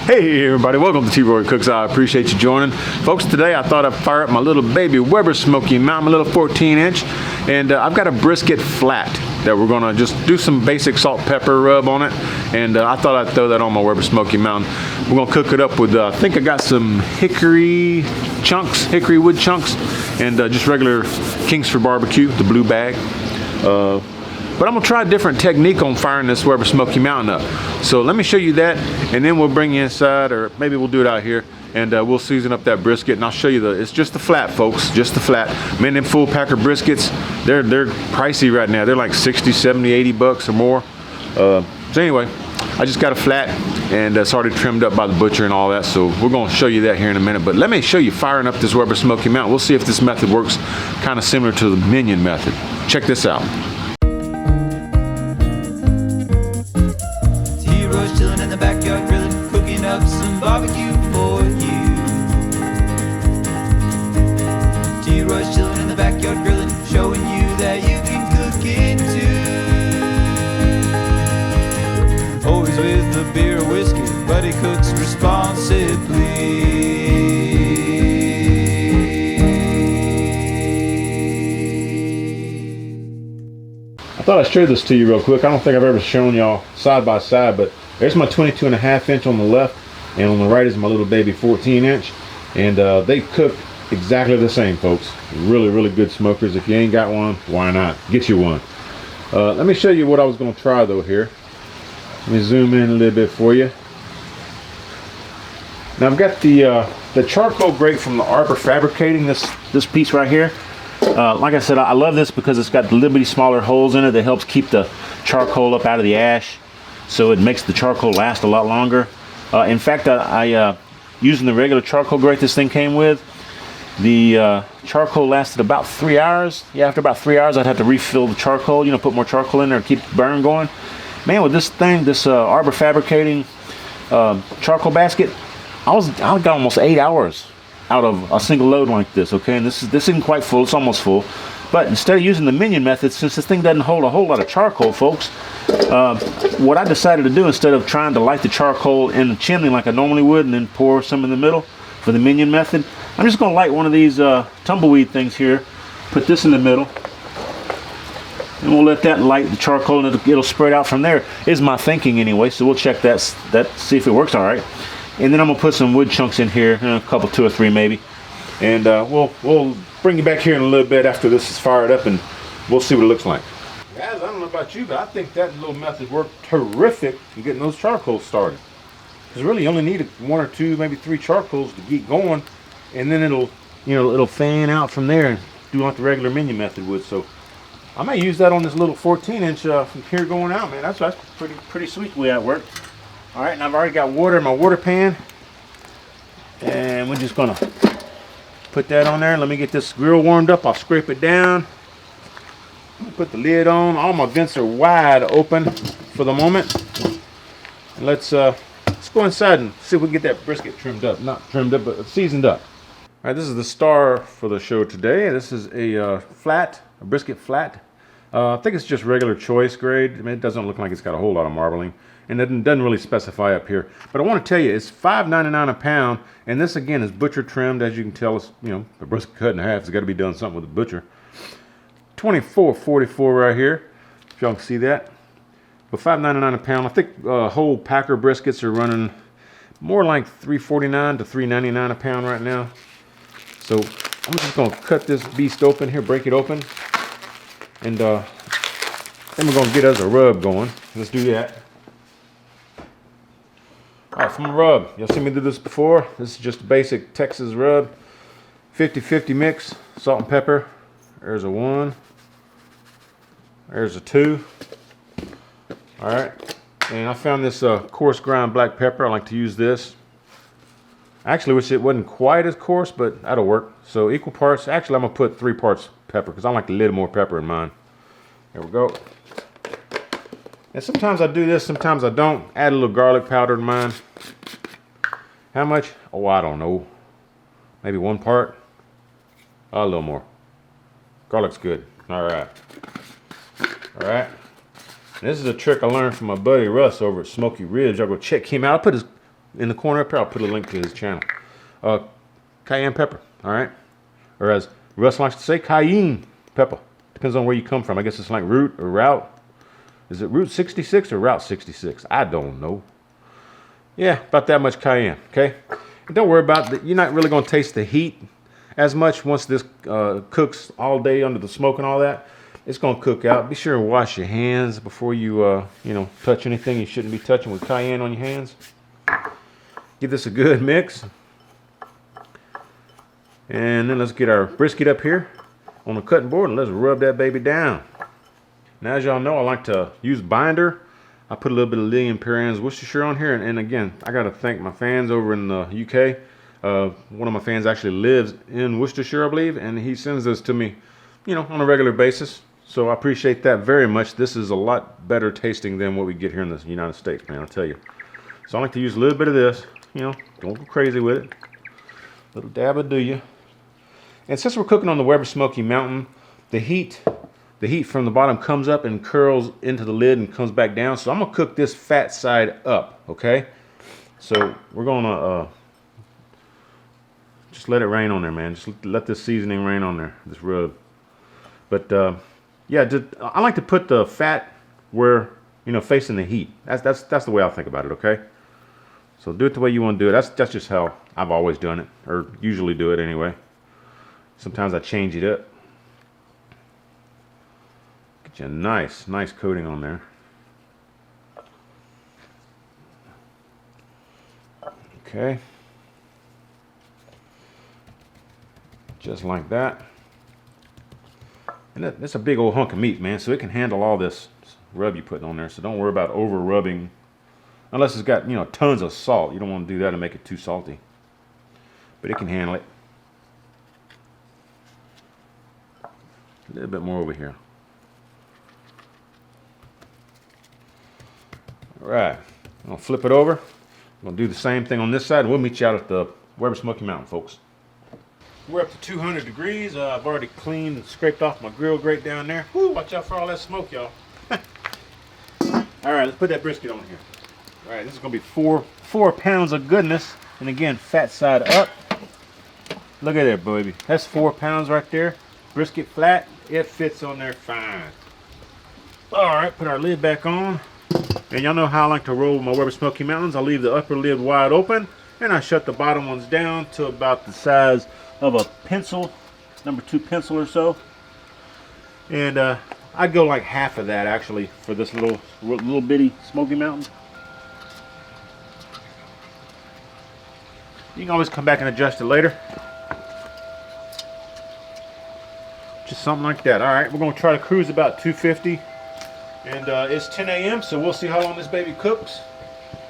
Hey everybody, welcome to T-Roy Cooks. I appreciate you joining. Folks, today I thought I'd fire up my little baby Weber Smokey Mountain, my little 14-inch. And I've got a brisket flat that we're gonna just do some basic salt pepper rub on it. And I thought I'd throw that on my Weber Smokey Mountain. We're gonna cook it up with, I think I got some hickory wood chunks, and just regular Kingsford barbecue, the blue bag. But I'm gonna try a different technique on firing this Weber Smokey Mountain up. So let me show you that, and then we'll bring you inside, or maybe we'll do it out here, and we'll season up that brisket, and I'll show you it's just the flat, folks, just the flat. Man, them full packer briskets, they're pricey right now. They're like 60, 70, 80 bucks or more. So anyway, I just got a flat, and it's already trimmed up by the butcher and all that, so we're gonna show you that here in a minute. But let me show you firing up this Weber Smokey Mountain. We'll see if this method works kind of similar to the Minion method. Check this out. Chilling in the backyard grilling, cooking up some barbecue for you. T-Roy's chilling in the backyard grilling, showing you that you can cook it too. Always with a beer or whiskey, but he cooks responsibly. I thought I'd show this to you real quick. I don't think I've ever shown y'all side by side, but there's my 22.5 inch on the left, and on the right is my little baby 14-inch, and they cook exactly the same, folks. Really good smokers. If you ain't got one, why not get you one? Let me show you what I was going to try though here. Let me zoom in a little bit for you. Now I've got the charcoal grate from the Arbor Fabricating, this piece right here. Like I said, I love this because it's got the little bitty smaller holes in it that helps keep the charcoal up out of the ash, so it makes the charcoal last a lot longer. In fact, I using the regular charcoal grate this thing came with, the charcoal lasted about 3 hours. Yeah, after about 3 hours I'd have to refill the charcoal, you know, put more charcoal in there and keep the burn going. Man, with this thing, this Arbor Fabricating charcoal basket, I got almost 8 hours out of a single load like this. Okay, and this isn't quite full, it's almost full. But instead of using the Minion method, since this thing doesn't hold a whole lot of charcoal, folks, what I decided to do, instead of trying to light the charcoal in the chimney like I normally would and then pour some in the middle for the Minion method, I'm just going to light one of these tumbleweed things here, put this in the middle, and we'll let that light the charcoal, and it'll spread out from there, is my thinking anyway. So we'll check that see if it works all right. And then I'm going to put some wood chunks in here, a couple, 2 or 3 maybe, and we'll bring you back here in a little bit after this is fired up, and we'll see what it looks like. Guys, I don't know about you, but I think that little method worked terrific in getting those charcoals started. Because really you only need 1 or 2, maybe 3 charcoals to get going, and then it'll fan out from there and do like the regular Minion method would. So I may use that on this little 14-inch from here going out, man. That's pretty sweet the way that worked. All right, and I've already got water in my water pan, and we're just gonna put that on there. Let me get this grill warmed up. I'll scrape it down. Put the lid on. All my vents are wide open for the moment. And let's go inside and see if we can get that brisket trimmed up. Not trimmed up, but seasoned up. All right, this is the star for the show today. This is a brisket flat. I think it's just regular choice grade. I mean, it doesn't look like it's got a whole lot of marbling, and it doesn't really specify up here. But I want to tell you, it's $5.99 a pound, and this again is butcher trimmed. As you can tell, it's, you know, the brisket cut in half. It's got to be done something with the butcher. $24.44 right here, if y'all can see that. But $5.99 a pound. I think whole packer briskets are running more like $3.49 to $3.99 a pound right now. So I'm just gonna cut this beast open here, break it open, and then we're gonna get us a rub going. Let's do that. All right, from a rub, y'all seen me do this before. This is just a basic Texas rub, 50-50 mix, salt and pepper. There's a 1. There's a 2. All right, and I found this coarse ground black pepper. I like to use this. I actually wish it wasn't quite as coarse, but that'll work. So equal parts. Actually, I'm gonna put 3 parts pepper because I like a little more pepper in mine. There we go. And sometimes I do this, sometimes I don't. Add a little garlic powder to mine. How much? Oh, I don't know. Maybe 1 part. A little more. Garlic's good. All right. All right. And this is a trick I learned from my buddy Russ over at Smoky Ridge. I'll go check him out. I'll put his in the corner up here, I'll put a link to his channel. Cayenne pepper, all right? Or as Russ likes to say, cayenne pepper. Depends on where you come from. I guess it's like route or route. Is it Route 66 or Route 66? I don't know. Yeah, about that much cayenne, okay? And don't worry about it. You're not really going to taste the heat as much once this cooks all day under the smoke and all that. It's going to cook out. Be sure to wash your hands before you, touch anything you shouldn't be touching with cayenne on your hands. Give this a good mix. And then let's get our brisket up here on the cutting board and let's rub that baby down. Now, as y'all know, I like to use binder. I put a little bit of Lillian Perrin's Worcestershire on here. And again, I got to thank my fans over in the UK. One of my fans actually lives in Worcestershire, I believe, and he sends this to me, on a regular basis. So I appreciate that very much. This is a lot better tasting than what we get here in the United States, man, I'll tell you. So I like to use a little bit of this, don't go crazy with it. Little dab will do you. And since we're cooking on the Weber Smokey Mountain, the heat from the bottom comes up and curls into the lid and comes back down. So I'm gonna cook this fat side up, okay? So we're gonna just let it rain on there, man. Just let this seasoning rain on there, this rub. But yeah, I like to put the fat where facing the heat. That's the way I think about it, okay? So do it the way you want to do it. That's just how I've always done it, or usually do it anyway. Sometimes I change it up. Get you a nice coating on there. Okay. Just like that. And that's a big old hunk of meat, man, so it can handle all this rub you're putting on there. So don't worry about over rubbing, unless it's got tons of salt. You don't want to do that and make it too salty, but it can handle it. A little bit more over here. All right, I'm gonna flip it over. I'm gonna do the same thing on this side. We'll meet you out at the Weber Smokey Mountain, folks. We're up to 200 degrees. I've already cleaned and scraped off my grill grate down there. Woo, watch out for all that smoke, y'all. All right, let's put that brisket on here. All right, this is gonna be four pounds of goodness. And again, fat side up. Look at that, baby. That's 4 pounds right there. Brisket flat, it fits on there fine. All right, put our lid back on. And y'all know how I like to roll my Weber Smokey Mountains. I leave the upper lid wide open and I shut the bottom ones down to about the size of a pencil, number 2 pencil or so. And I'd go like half of that actually for this little bitty Smoky Mountain. You can always come back and adjust it later. Just something like that. All right, we're gonna try to cruise about 250. And it's 10 a.m. so we'll see how long this baby cooks.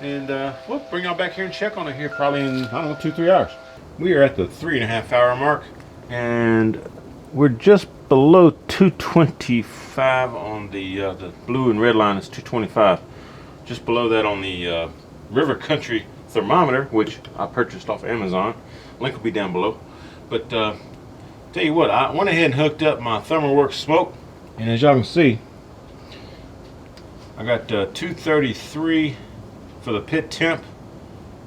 And we'll bring y'all back here and check on it here probably in, I don't know, 2-3 hours. We are at the 3.5 hour mark. And we're just below 225 on the blue and red line is 225. Just below that on the River Country thermometer, which I purchased off Amazon. Link will be down below. But tell you what, I went ahead and hooked up my ThermoWorks smoke. And as y'all can see, I got 233 for the pit temp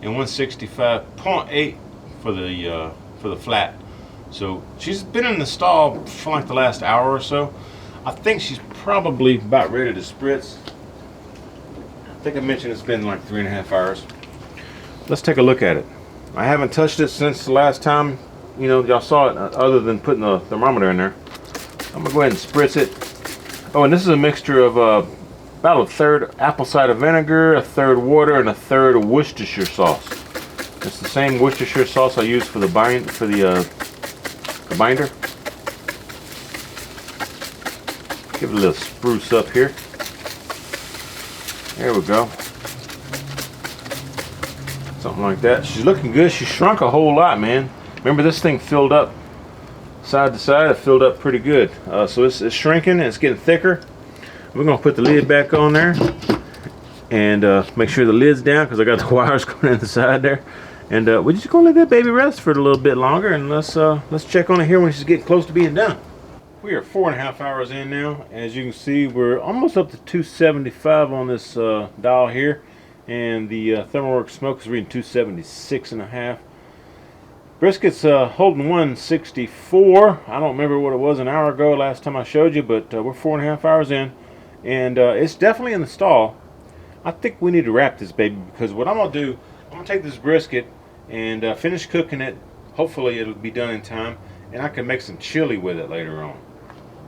and 165.8 for the flat. So she's been in the stall for like the last hour or so. I think she's probably about ready to spritz. I think I mentioned it's been like 3.5 hours. Let's take a look at it. I haven't touched it since the last time y'all saw it, other than putting the thermometer in there. I'm gonna go ahead and spritz it. Oh, and this is a mixture of about 1/3 apple cider vinegar, 1/3 water, and 1/3 Worcestershire sauce. It's the same Worcestershire sauce I use for the binder. Give it a little spruce up here. There we go. Something like that. She's looking good. She shrunk a whole lot, man. Remember, this thing filled up side to side. It filled up pretty good. So it's shrinking and it's getting thicker. We're gonna put the lid back on there and make sure the lid's down because I got the wires going inside there. And we're just gonna let that baby rest for a little bit longer, and let's check on it here when she's getting close to being done. We are 4.5 hours in now. As you can see, we're almost up to 275 on this dial here, and the ThermalWorks smoke is reading 276.5. Brisket's holding 164. I don't remember what it was an hour ago last time I showed you, but we're 4.5 hours in, and it's definitely in the stall. I think we need to wrap this baby, because what I'm going to do, I'm going to take this brisket and finish cooking it. Hopefully it'll be done in time, and I can make some chili with it later on.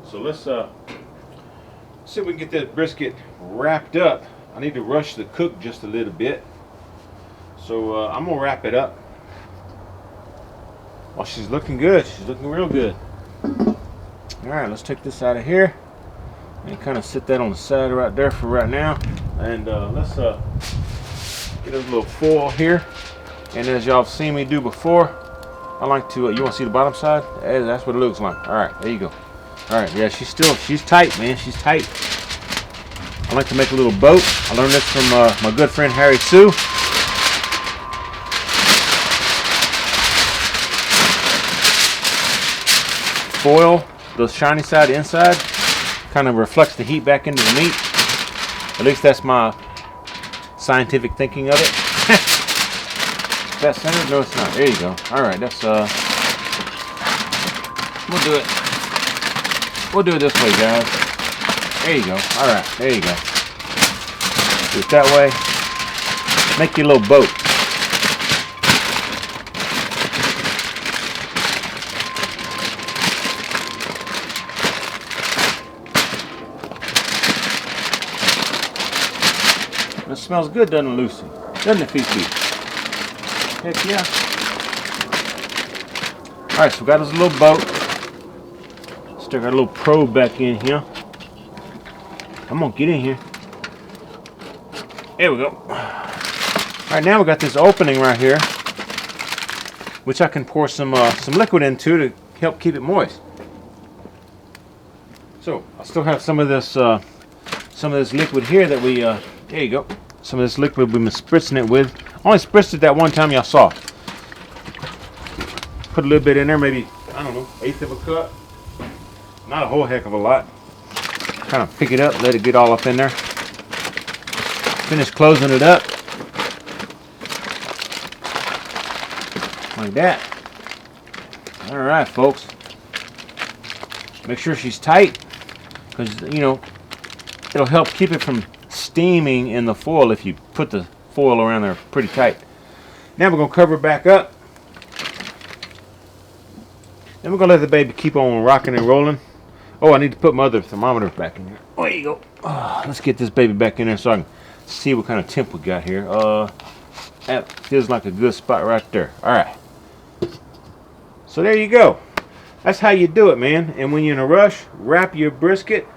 So let's see if we can get that brisket wrapped up. I need to rush the cook just a little bit. So I'm going to wrap it up. Well, she's looking good. She's looking real good. Alright, let's take this out of here and kind of sit that on the side right there for right now. And let's get a little foil here. And as y'all have seen me do before, I like to, you want to see the bottom side? Hey, that's what it looks like. Alright, there you go. Alright, yeah, she's tight, man. She's tight. I like to make a little boat. I learned this from my good friend Harry Sue. Foil, the shiny side inside, kind of reflects the heat back into the meat. At least that's my scientific thinking of it. Is that centered? No, it's not. There you go. Alright, that's we'll do it this way, guys. There you go. Alright, there you go. Do it that way. Make your little boat. It smells good, doesn't it, Lucy? Doesn't it, Fifi? Heck yeah. Alright, so we got this little boat. Stick our little probe back in here. I'm gonna get in here. There we go. Alright, now we got this opening right here, which I can pour some liquid into to help keep it moist. So I still have some of this liquid here that we there you go. Some of this liquid we've been spritzing it with. I only spritzed it that one time y'all saw. Put a little bit in there, maybe, I don't know, 1/8 of a cup. Not a whole heck of a lot. Kind of pick it up, let it get all up in there. Finish closing it up. Like that. Alright, folks. Make sure she's tight, because, you know, it'll help keep it from steaming in the foil if you put the foil around there pretty tight. Now we're going to cover it back up. Then we're going to let the baby keep on rocking and rolling. Oh, I need to put my other thermometer back in here. Oh, there you go. Let's get this baby back in there so I can see what kind of temp we got here. That feels like a good spot right there. Alright. So there you go. That's how you do it, man. And when you're in a rush, wrap your brisket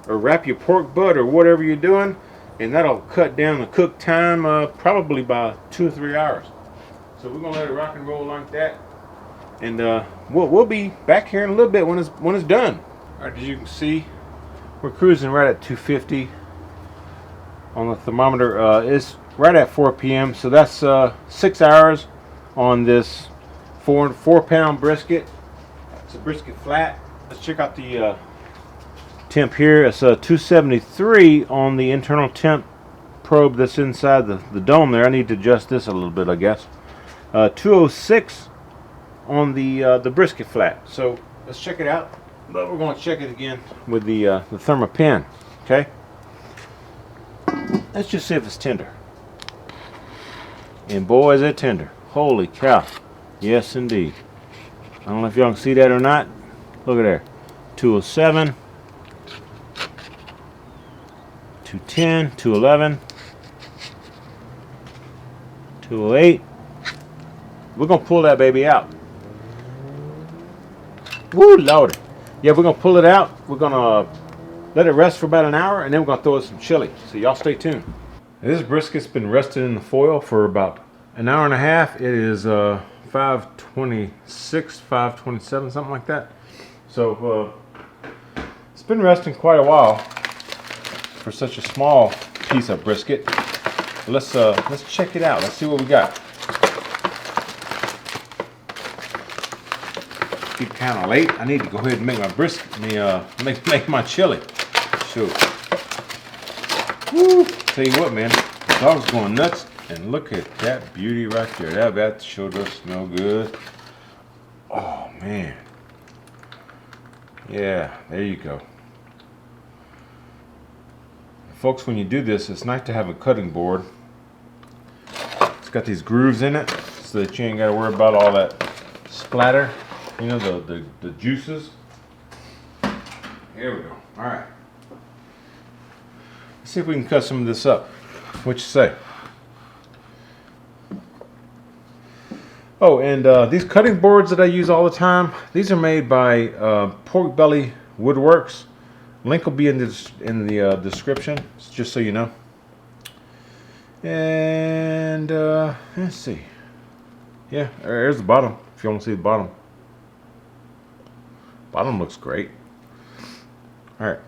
or wrap your pork butt or whatever you're doing, and that'll cut down the cook time probably by 2 or 3 hours. So we're gonna let it rock and roll like that, and we'll be back here in a little bit when it's done. All right, as you can see, we're cruising right at 250 on the thermometer. It's right at 4 p.m. So that's 6 hours on this 4-pound brisket. It's a brisket flat. Let's check out the temp here. It's 273 on the internal temp probe that's inside the dome there. I need to adjust this a little bit, I guess. 206 on the brisket flat. So let's check it out. But we're going to check it again with the ThermaPen. Okay. Let's just see if it's tender. And boy, is it tender! Holy cow! Yes, indeed. I don't know if y'all can see that or not. Look at there. 207. 210, 211, 208. We're going to pull that baby out. Woo, Lordy. Yeah, we're going to pull it out. We're going to let it rest for about an hour, and then we're going to throw it some chili. So y'all stay tuned. This brisket's been rested in the foil for about an hour and a half. It is 5:26, 5:27, something like that. So it's been resting quite a while for such a small piece of brisket. Let's check it out. Let's see what we got. It's kind of late. I need to go ahead and make my brisket. Make my chili. Shoot. Woo! Tell you what, man. Dog's going nuts. And look at that beauty right there. That sure does smell good. Oh, man. Yeah, there you go. Folks, when you do this, it's nice to have a cutting board. It's got these grooves in it so that you ain't got to worry about all that splatter. You know, the juices. Here we go. All right. Let's see if we can cut some of this up. What you say? Oh, and these cutting boards that I use all the time, these are made by Pork Belly Woodworks. Link will be in the description, just so you know. And let's see. Yeah, there's the bottom. If you want to see the bottom. Bottom looks great. All right.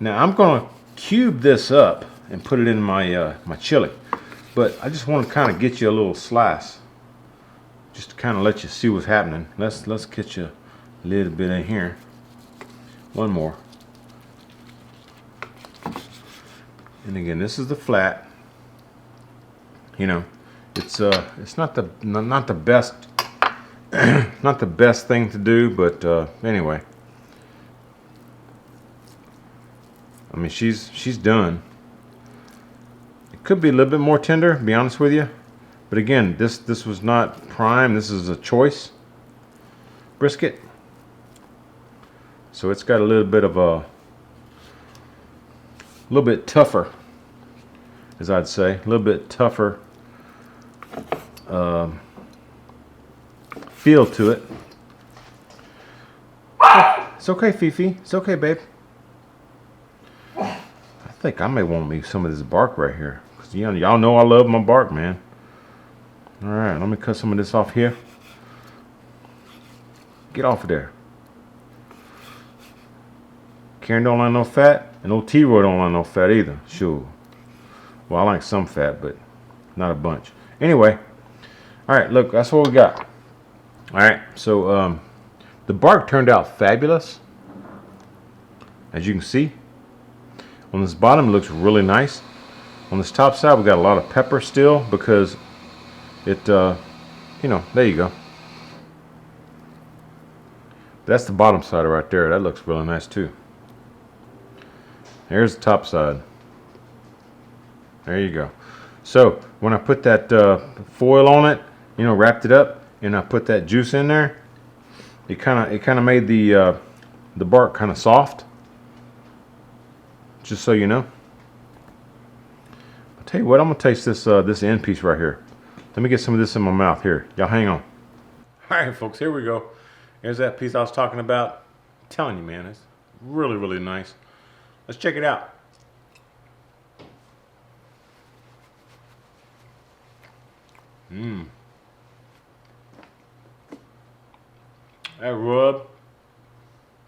Now I'm gonna cube this up and put it in my my chili, but I just want to kind of get you a little slice, just to kind of let you see what's happening. Let's get you a little bit in here. One more. And again, this is the flat. You know, it's not the best not the best thing to do, but anyway. I mean, she's done. It could be a little bit more tender, to be honest with you. But again, this was not prime. This is a choice brisket. So it's got a little bit of a little bit tougher, as I'd say, a little bit tougher feel to it. It's okay, Fifi. It's okay, babe. I think I may want me some of this bark right here, because y'all know I love my bark, man. All right, let me cut some of this off here. Get off of there. Karen don't like no fat, and old T-Roy don't like no fat either. Sure. Well, I like some fat, but not a bunch. Anyway, all right, look, that's what we got. All right, so the bark turned out fabulous, as you can see. On this bottom, it looks really nice. On this top side, we got a lot of pepper still because it, you know, there you go. That's the bottom side right there. That looks really nice too. Here's the top side. There you go. So when I put that foil on it, you know, wrapped it up, and I put that juice in there, it kind of made the bark kind of soft. Just so you know. I'll tell you what, I'm gonna taste this this end piece right here. Let me get some of this in my mouth here. Y'all hang on. All right, folks, here we go. Here's that piece I was talking about. I'm telling you, man, it's really, really nice. Let's check it out. Mmm. That rub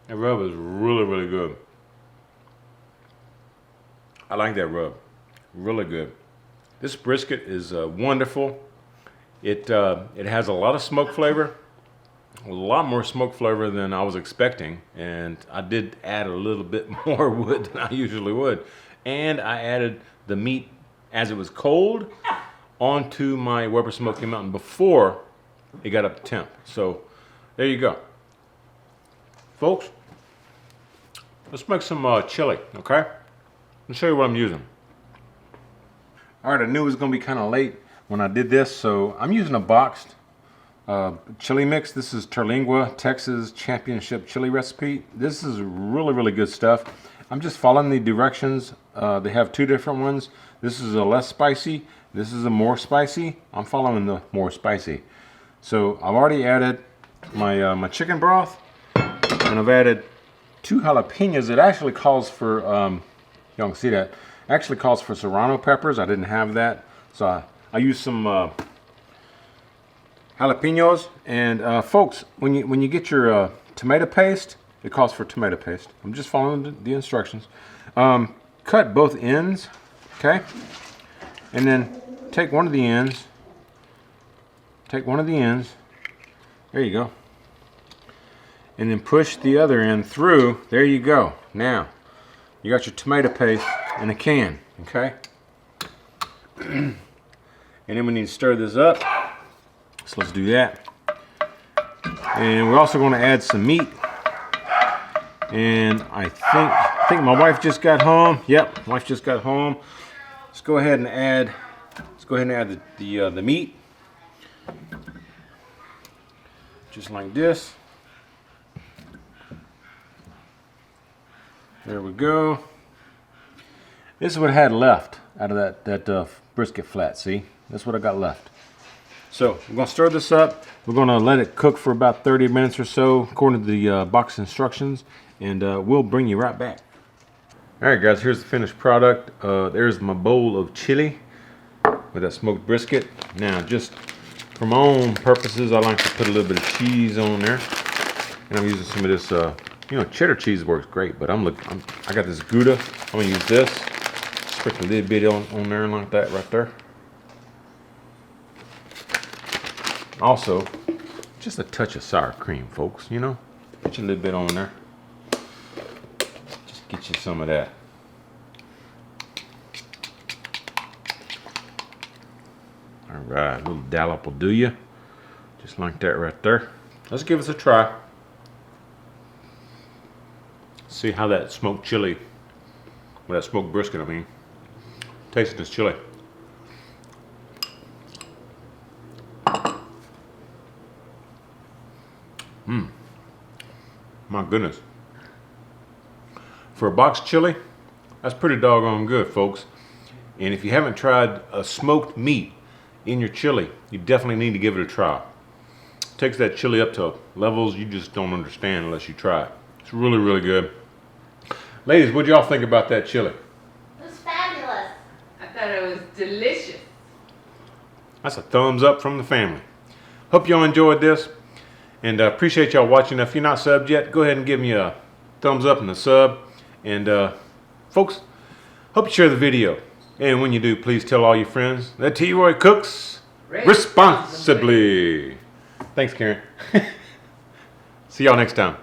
is really, really good. I like that rub. Really good. This brisket is wonderful. It has a lot of smoke flavor. A lot more smoke flavor than I was expecting, and I did add a little bit more wood than I usually would. And I added the meat as it was cold onto my Weber Smokey Mountain before it got up to temp. So there you go. Folks, let's make some chili, okay? Let me show you what I'm using. All right, I knew it was gonna be kind of late when I did this, so I'm using a boxed chili mix. This is Terlingua, Texas Championship chili recipe. This is really, really good stuff. I'm just following the directions. They have two different ones. This is a less spicy. This is a more spicy. I'm following the more spicy. So I've already added my my chicken broth, and I've added 2 jalapenos. It actually calls for, y'all can see that, actually calls for serrano peppers. I didn't have that, so I used some jalapenos. And folks, when you get your tomato paste, it calls for tomato paste. I'm just following the instructions. Cut both ends, okay, and then take one of the ends. There you go. And then push the other end through. There you go. Now you got your tomato paste in a can, okay? And then we need to stir this up. So let's do that. And we're also going to add some meat. And I think my wife just got home. Yep, wife just got home. Let's go ahead and add. Let's go ahead and add the meat. Just like this. There we go. This is what I had left out of that brisket flat. See, that's what I got left. So we're gonna stir this up. We're gonna let it cook for about 30 minutes or so, according to the box instructions, and we'll bring you right back. All right, guys. Here's the finished product. There's my bowl of chili with that smoked brisket. Now, just for my own purposes, I like to put a little bit of cheese on there, and I'm using some of this. You know, cheddar cheese works great, but I got this Gouda. I'm gonna use this. Sprinkle a little bit on there like that right there. Also, just a touch of sour cream, folks. You know, get you a little bit on there. Just get you some of that. All right, a little dollop will do you. Just like that right there. Let's give us a try. See how that smoked chili, well, that smoked brisket, I mean, tastes this chili. My goodness. For a box chili, that's pretty doggone good, folks. And if you haven't tried a smoked meat in your chili, you definitely need to give it a try. It takes that chili up to levels you just don't understand unless you try it. It's really, really good. Ladies, what do y'all think about that chili? It was fabulous. I thought it was delicious. That's a thumbs up from the family. Hope y'all enjoyed this, and appreciate y'all watching. If you're not subbed yet, go ahead and give me a thumbs up and a sub. And folks, hope you share the video. And when you do, please tell all your friends that T-Roy cooks responsibly. Thanks, Karen. See y'all next time.